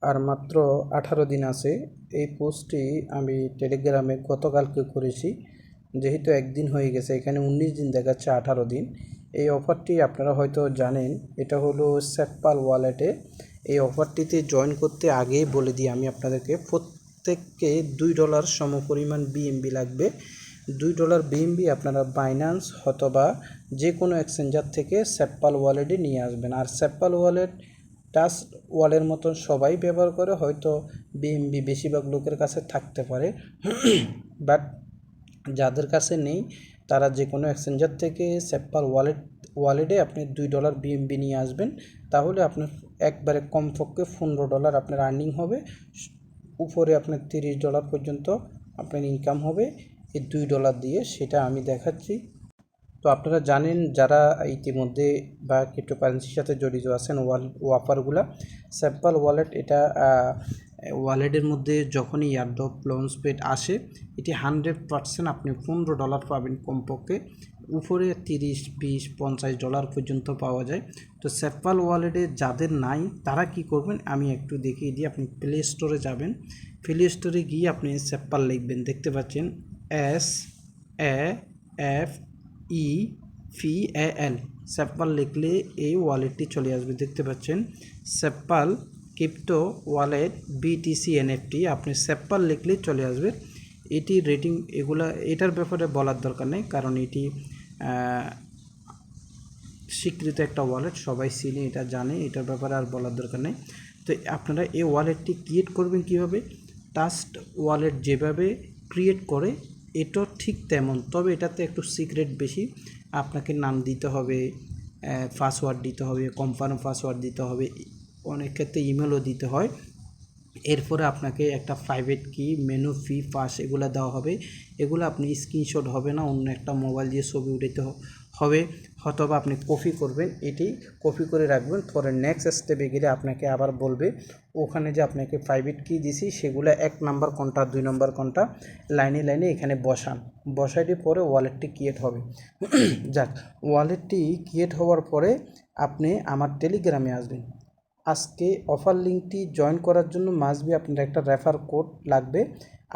আর মাত্র 18 দিন আছে। এই পোস্টটি আমি টেলিগ্রামে গতকালকে করেছি, যেহেতু একদিন হয়ে গেছে, এখানে 19 দিন দেখাচ্ছে, 18 দিন। এই অফারটি আপনারা হয়তো জানেন, এটা হলো সেটপাল ওয়ালেটে। এই অফারটিতে জয়েন করতে আগেই বলে দিই আমি আপনাদেরকে, প্রত্যেককে $2 সমপরিমাণ বিএমবি লাগবে। $2 বিএমবি আপনারা বাইন্যান্স অথবা যে কোনো এক্সচেঞ্জার থেকে সেটপাল ওয়ালেটে নিয়ে আসবেন। আর সেটপাল ওয়ালেট টাচ ওয়ালের মতন সবাই ব্যবহার করে, হয়তো বিএমবি বেশিরভাগ লোকের কাছে থাকতে পারে, বাট যাদের কাছে নেই তারা যে কোনো এক্সচেঞ্জার থেকে সেটপাল ওয়ালেটে আপনি $2 বিএমবি নিয়ে আসবেন। তাহলে আপনার একবারে কমপক্ষে $15 আপনার আর্নিং হবে, উপরে আপনার $30 পর্যন্ত আপনার ইনকাম হবে এই $2 দিয়ে। সেটা আমি দেখাচ্ছি। তো আপনারা জানেন যারা ইতিমধ্যে বা ক্রিপ্টোকারেন্সির সাথে জড়িত আছেন, অফারগুলা সেটপাল ওয়ালেট, এটা ওয়ালেটের মধ্যে যখনই এয়ারড্রপ লঞ্চপ্যাড আসে, এটি 100% আপনি $15 পাবেন কমপক্ষে, উপরে $30, $20, $50 পর্যন্ত পাওয়া যায়। তো সেটপাল ওয়ালেটে যাদের নাই তারা কি করবেন আমি একটু দেখিয়ে দিই। আপনি প্লে স্টোরে যাবেন, প্লে স্টোরে গিয়ে আপনি সেটপাল লিখবেন, দেখতে পাচ্ছেন SAFEPAL, সেটপাল লিখলে এই ওয়ালেটটি চলে আসবে। দেখতে পাচ্ছেন সেটপাল ক্রিপ্টো ওয়ালেট BTC NFT, আপনি সেটপাল লিখলেই চলে আসবে। এটি রেটিং এটার ব্যাপারে বলার দরকার নেই, কারণ এটি স্বীকৃত একটা ওয়ালেট, সবাই চিনে, এটা জানে, এটার ব্যাপারে আর বলার দরকার নেই। তো আপনারা এই ওয়ালেটটি ক্রিয়েট করবেন কীভাবে, ট্রাস্ট ওয়ালেট যেভাবে ক্রিয়েট করে এটা ঠিক তেমন, তবে এটাতে একটু সিক্রেট বেশি। আপনাকে নাম দিতে হবে, পাসওয়ার্ড দিতে হবে, কনফার্ম পাসওয়ার্ড দিতে হবে, অনেক ক্ষেত্রে ইমেলও দিতে হয়। এরপরে আপনাকে একটা প্রাইভেট কি, মেনু ফি, পাস এগুলো দেওয়া হবে। এগুলো আপনি স্ক্রিনশট হবে না, অন্য একটা মোবাইল দিয়ে ছবি উঠাতে হবে, অথবা আপনি কপি করবেন, এটি কপি করে রাখবেন। পরে নেক্সট স্টেপে গেলে আপনাকে আবার বলবে ওখানে যে আপনাকে প্রাইভেট কি দিছি সেগুলো 1 নাম্বার কোনটা, 2 নাম্বার কোনটা, লাইনে লাইনে এখানে বসাইটি পরে ওয়ালেটটি ক্রিয়েট হবে। যাক, ওয়ালেটটি ক্রিয়েট হওয়ার পরে আপনি আমার টেলিগ্রামে আসবেন। আজকে অফার লিঙ্কটি জয়েন করার জন্য মাস্ট বি আপনার একটা রেফার কোড লাগবে।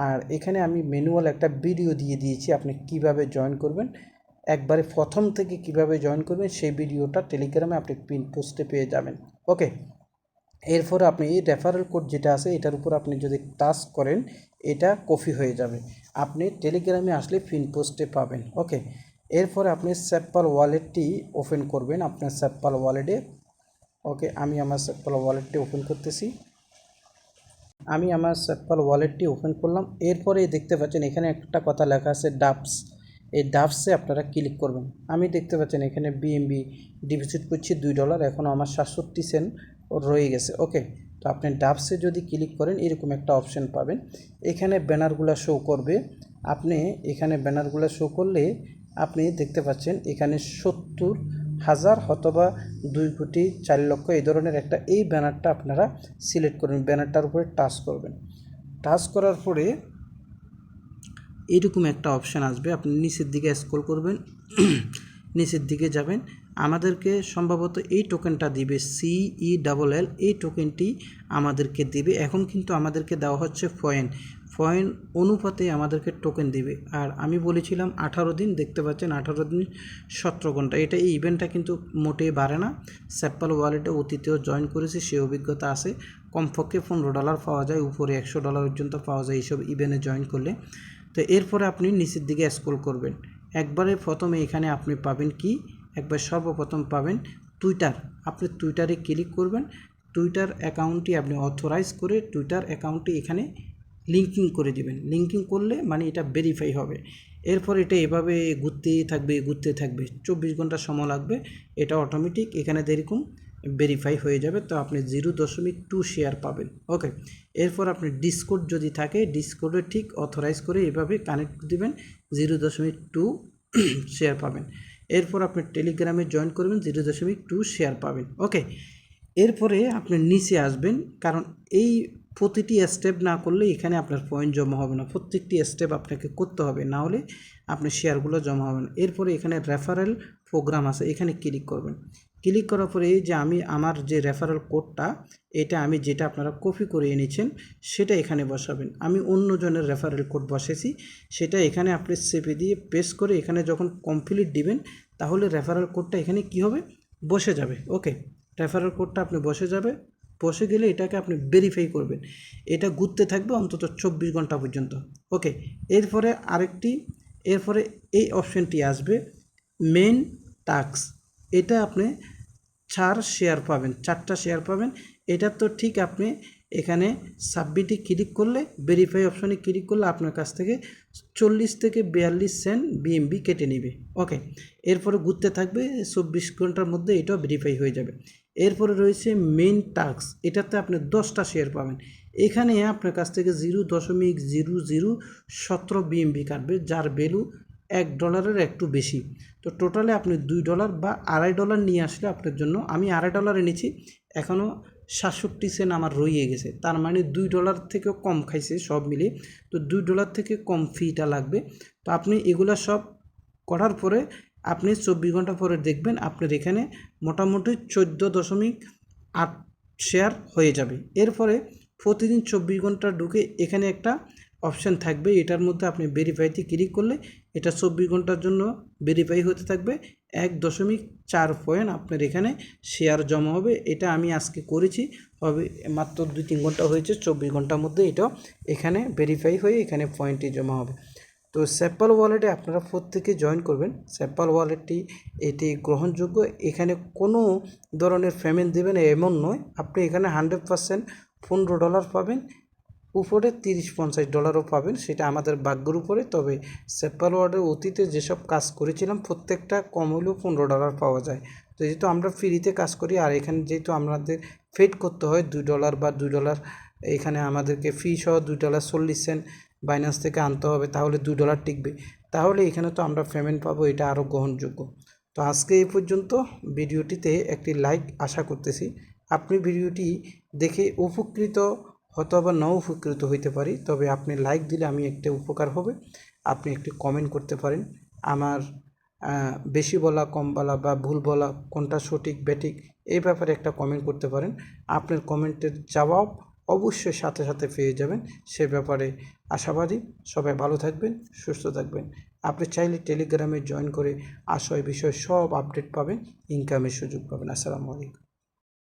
আর এখানে আমি ম্যানুয়াল একটা ভিডিও দিয়ে দিয়েছি, আপনি কিভাবে জয়েন করবেন, একবারে প্রথম থেকে কিভাবে জয়েন করবেন সেই ভিডিওটা টেলিগ্রামে আপনি পিন পোস্টে পেয়ে যাবেন। ওকে, এরপর আপনি এই রেফারেল কোড যেটা আছে এটার উপর আপনি যদি টাচ করেন এটা কপি হয়ে যাবে, আপনি টেলিগ্রামে আসলে পিন পোস্টে পাবেন। ওকে, এরপরে আপনি সেটপাল ওয়ালেটটি ওপেন করবেন আপনার সেটপাল ওয়ালেটে। ওকে, আমি আমার সেটপাল ওয়ালেটটি ওপেন করতেছি। আমি আমার সেটপাল ওয়ালেটটি ওপেন করলাম। এরপরে দেখতে পাচ্ছেন এখানে একটা কথা লেখা আছে ডাবস, এই ডাবসে আপনারা ক্লিক করবেন। আমি দেখতে পাচ্ছেন এখানে বিএমবি ডিপোজিট করছি $2, এখনও আমার 67 সেন্ট রয়ে গেছে। ওকে, তো আপনি ডাবসে যদি ক্লিক করেন এরকম একটা অপশন পাবেন, এখানে ব্যানারগুলো শো করবে। আপনি এখানে ব্যানারগুলো শো করলে আপনি দেখতে পাচ্ছেন এখানে 70,000 অথবা 2,04,00,000 এই ধরনের একটা এই ব্যানারটা আপনারা সিলেক্ট করবেন, ব্যানারটার উপরে টাচ করবেন। টাচ করার পরে এরকম একটা অপশান আসবে, আপনি নিচের দিকে স্ক্রল করবেন, নিচের দিকে যাবেন। আমাদেরকে সম্ভবত এই টোকেনটা দিবে CELL, এই টোকেনটি আমাদেরকে দিবে। এখন কিন্তু আমাদেরকে দেওয়া হচ্ছে পয়েন্ট অনুপাতে আমাদেরকে টোকেন দিবে। আর আমি বলেছিলাম 18 দিন, দেখতে পাচ্ছেন 18 দিন 17 ঘন্টা। এই ইভেন্টটা কিন্তু মোটেই বাড়ে না। সেটপাল ওয়ালেটে অতীতেও জয়েন করেছি, সে অভিজ্ঞতা আছে। কমপক্ষে $15 পাওয়া যায়, উপরে $100 পর্যন্ত পাওয়া যায় এইসব ইভেন্টে জয়েন করলে। তো এরপরে আপনি নিচের দিকে স্ক্রল করবেন, একবারে প্রথমে এখানে আপনি পাবেন কি, একবার সর্বপ্রথম পাবেন টুইটার। আপনি টুইটারে ক্লিক করবেন, টুইটার অ্যাকাউন্টটি আপনি অথরাইজ করে টুইটার অ্যাকাউন্টটি এখানে লিঙ্কিং করে দিবেন। লিঙ্কিং করলে মানে এটা ভেরিফাই হবে। এরপর এটা এভাবে ঘুরতে থাকবে 24 ঘন্টা সময় লাগবে, এটা অটোমেটিক এখানে এরকম ভেরিফাই হয়ে যাবে। তো আপনি 0.2 শেয়ার পাবেন। ওকে, এরপর আপনি ডিসকোড যদি থাকে ডিসকোডে ঠিক অথরাইজ করে এভাবে কানেক্ট দিবেন, 0.2 শেয়ার পাবেন। এরপর আপনি টেলিগ্রামে জয়েন করবেন, 0.2 শেয়ার পাবেন। ওকে, এরপরে আপনি নিচে আসবেন, কারণ এই প্রতিটি স্টেপ না করলে এখানে আপনার পয়েন্ট জমা হবে না, প্রত্যেকটি স্টেপ আপনাকে করতে হবে, না হলে আপনার শেয়ারগুলো জমা হবে না। এরপরে এখানে রেফারেল প্রোগ্রাম আছে, এখানে ক্লিক করবেন। ক্লিক করার পরে এই যে আমি আমার যে রেফারেল কোডটা এটা আমি যেটা আপনারা কপি করে এনেছেন সেটা এখানে বসাবেন। আমি অন্যজনের রেফারেল কোড বসেছি, সেটা এখানে আপনি চেপে দিয়ে পেস্ট করে এখানে যখন কমপ্লিট দিবেন তাহলে রেফারেল কোডটা এখানে কি হবে, বসে যাবে। ওকে, রেফারেল কোডটা আপনি বসে যাবে, বসে গেলে এটাকে আপনি ভেরিফাই করবেন। এটা ঘুরতে থাকবে অন্তত 24 ঘন্টা পর্যন্ত। ওকে, এরপরে এই অপশানটি আসবে মেন টাস্ক। এটা আপনি 4 শেয়ার পাবেন, 4টা শেয়ার পাবেন। এটা তো ঠিক আপনি এখানে সাবমিটে ক্লিক করলে, ভেরিফাই অপশানে ক্লিক করলে আপনার কাছ থেকে 40 থেকে 42 সেন্ট বিএমবি কেটে নেবে। ওকে, এরপরে ঘুরতে থাকবে, 24 ঘন্টার মধ্যে এটাও ভেরিফাই হয়ে যাবে। এরপরে রয়েছে মেইন টাস্ক, এটাতে আপনি 10টা শেয়ার পাবেন। এখানে আপনার কাছ থেকে 0.0017 বিএমবি কাটবে, যার ভ্যালু $1 একটু বেশি। তো টোটালে আপনি $2 বা $2.5 নিয়ে আসলে আপনার জন্য, আমি $2.5 এনেছি, এখনও 67 সেন্ট আমার রয়ে গেছে, তার মানে $2 থেকেও কম খাইছে সব মিলে। তো $2 থেকে কম ফিটা লাগবে। তো আপনি এগুলা সব করার পরে আপনি 24 ঘন্টা পরে দেখবেন আপনার এখানে মোটামুটি 14.8 শেয়ার হয়ে যাবে। এরপরে প্রতিদিন 24 ঘন্টা ঢুকে এখানে একটা অপশান থাকবে, এটার মধ্যে আপনি ভেরিফাইতে ক্লিক করলে এটা 24 ঘন্টার জন্য ভেরিফাই হতে থাকবে। 1.4 পয়েন্ট আপনার এখানে শেয়ার জমা হবে। এটা আমি আজকে করেছি, হবে মাত্র 2-3 ঘন্টা হয়েছে, 24 ঘন্টার মধ্যে এটাও এখানে ভেরিফাই হয়ে এখানে পয়েন্টটি জমা হবে। তো স্যাপল ওয়ালেটে আপনারা প্রত্যেকে জয়েন করবেন। স্যাপল ওয়ালেটটি এটি গ্রহণযোগ্য, এখানে কোনো ধরনের পেমেন্ট দেবেন এমন নয়। আপনি এখানে 100% $15 পাবেন, উপরে $30-50 পাবেন, সেটা আমাদের ভাগ্যের উপরে। তবে স্যাপল ওয়ালেটে অতীতে যেসব কাজ করেছিলাম প্রত্যেকটা কম হলেও $15 পাওয়া যায়। তো যেহেতু আমরা ফ্রিতে কাজ করি, আর এখানে যেহেতু আমাদের পেড করতে হয় $2 বা $2, এখানে আমাদেরকে ফি সহ $2.40 বাইন্যান্স থেকে আনতে হবে, তাহলে $2 টিকবে। তাহলে এখানে তো আমরা পেমেন্ট পাবো, এটা আরও গ্রহণযোগ্য। তো আজকে এই পর্যন্ত। ভিডিওটিতে একটি লাইক আশা করতেছি। আপনি ভিডিওটি দেখে উপকৃত হয়তো বা নাও উপকৃত হইতে পারি, তবে আপনি লাইক দিলে আমি একটা উপকার হবে। আপনি একটি কমেন্ট করতে পারেন, আমার বেশি বলা, কম বলা বা ভুল বলা, কোনটা সঠিক ব্যাঠিক, এই ব্যাপারে একটা কমেন্ট করতে পারেন। আপনার কমেন্টের জবাব অবশ্যই সাথে সাথে পেয়ে যাবেন, সে ব্যাপারে আশাবাদী। সবাই ভালো থাকবেন, সুস্থ থাকবেন। আপনি চাইলে টেলিগ্রামে জয়েন করে আশয় বিষয় সব আপডেট পাবেন, ইনকামের সুযোগ পাবেন। আসসালামু আলাইকুম।